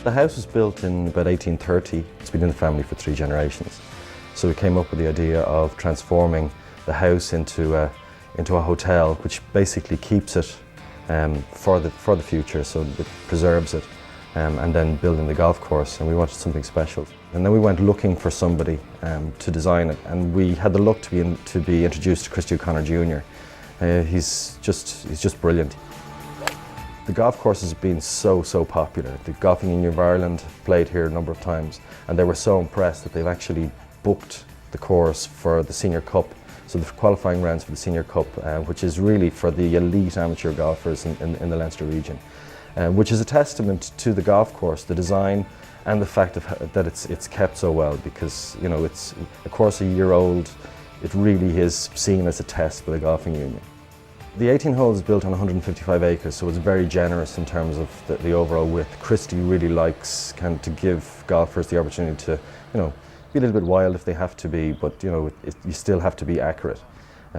The house was built in about 1830. It's been in the family for 3 generations. So we came up with the idea of transforming the house into a hotel, which basically keeps it for the future, so it preserves it, and then building the golf course, and we wanted something special. And then we went looking for somebody to design it, and we had the luck to be introduced to Christy O'Connor Jr. He's just brilliant. The golf course has been so popular. The Golfing Union of Ireland played here a number of times, and they were so impressed that they've actually booked the course for the Senior Cup. So the qualifying rounds for the Senior Cup, which is really for the elite amateur golfers in the Leinster region, which is a testament to the golf course, the design, and the fact that it's kept so well, because it's a course a year old. It really is seen as a test by the Golfing Union. The 18 holes is built on 155 acres, so it's very generous in terms of the overall width. Christy really likes to give golfers the opportunity to, be a little bit wild if they have to be, but you still have to be accurate.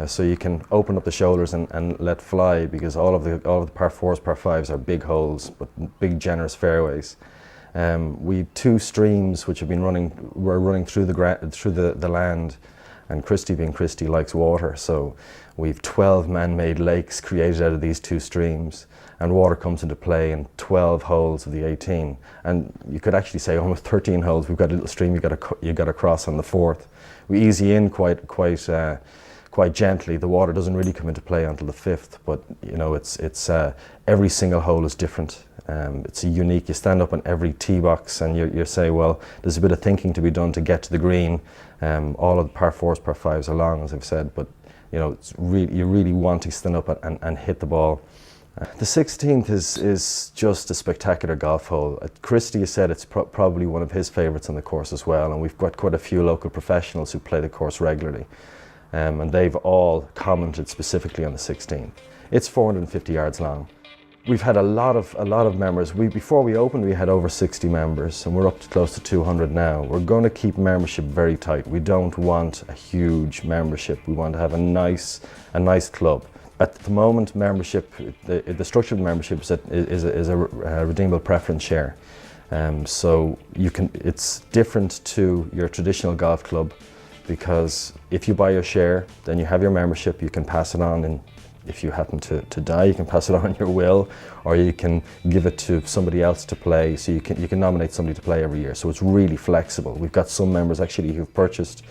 So you can open up the shoulders and let fly, because all of the par 4s, par 5s are big holes, but big generous fairways. We have 2 streams which have been running through the land. And Christy, being Christy, likes water, so we've 12 man-made lakes created out of these 2 streams, and water comes into play in 12 holes of the 18. And you could actually say almost 13 holes. We've got a little stream you got to cross on the 4th. We ease you in quite gently. The water doesn't really come into play until the 5th, but it's every single hole is different. It's unique. You stand up on every tee box and you say, well, there's a bit of thinking to be done to get to the green. All of the par 4s, par 5s are long, as I've said, but you really want to stand up and hit the ball. The 16th is just a spectacular golf hole. Christy has said it's probably one of his favourites on the course as well, and we've got quite a few local professionals who play the course regularly, and they've all commented specifically on the 16th. It's 450 yards long. We've had a lot of members. Before we opened, we had over 60 members, and we're up to close to 200 now. We're going to keep membership very tight. We don't want a huge membership. We want to have a nice club. At the moment, membership, the structure of membership is a redeemable preference share. So it's different to your traditional golf club, because if you buy your share, then you have your membership. You can pass it on, and if you happen to die, you can pass it on your will, or you can give it to somebody else to play. So you can nominate somebody to play every year. So it's really flexible. We've got some members actually who've purchased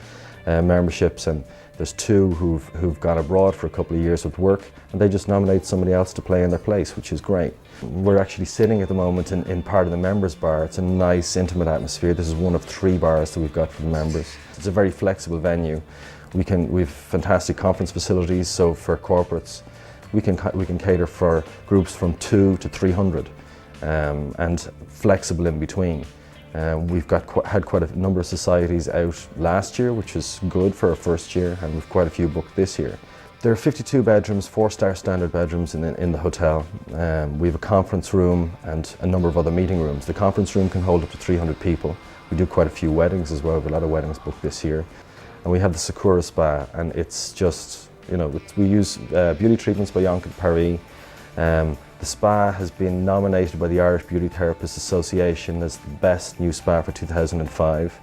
memberships, and there's 2 who've gone abroad for a couple of years with work, and they just nominate somebody else to play in their place, which is great. We're actually sitting at the moment in part of the members bar. It's a nice, intimate atmosphere. This is one of 3 bars that we've got for the members. It's a very flexible venue. We've fantastic conference facilities, so for corporates, we can cater for groups from 2 to 300, and flexible in between. We've had quite a number of societies out last year, which was good for our first year, and we've quite a few booked this year. There are 52 bedrooms, 4-star standard bedrooms in the hotel. We have a conference room and a number of other meeting rooms. The conference room can hold up to 300 people. We do quite a few weddings as well. We have a lot of weddings booked this year. And we have the Sakura Spa, and it's just, we use beauty treatments by Yonka Paris. The spa has been nominated by the Irish Beauty Therapists Association as the best new spa for 2005.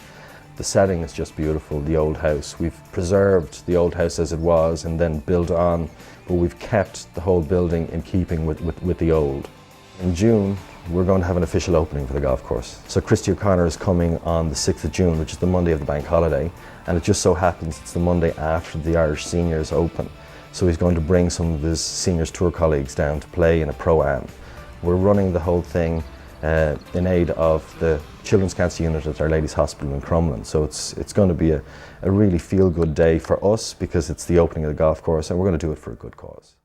The setting is just beautiful, the old house. We've preserved the old house as it was and then built on, but we've kept the whole building in keeping with the old. In June, we're going to have an official opening for the golf course. So Christy O'Connor is coming on the 6th of June, which is the Monday of the bank holiday, and it just so happens it's the Monday after the Irish Seniors Open. So he's going to bring some of his Seniors Tour colleagues down to play in a Pro-Am. We're running the whole thing in aid of the Children's Cancer Unit at Our Lady's Hospital in Crumlin. So it's going to be a really feel-good day for us, because it's the opening of the golf course, and we're going to do it for a good cause.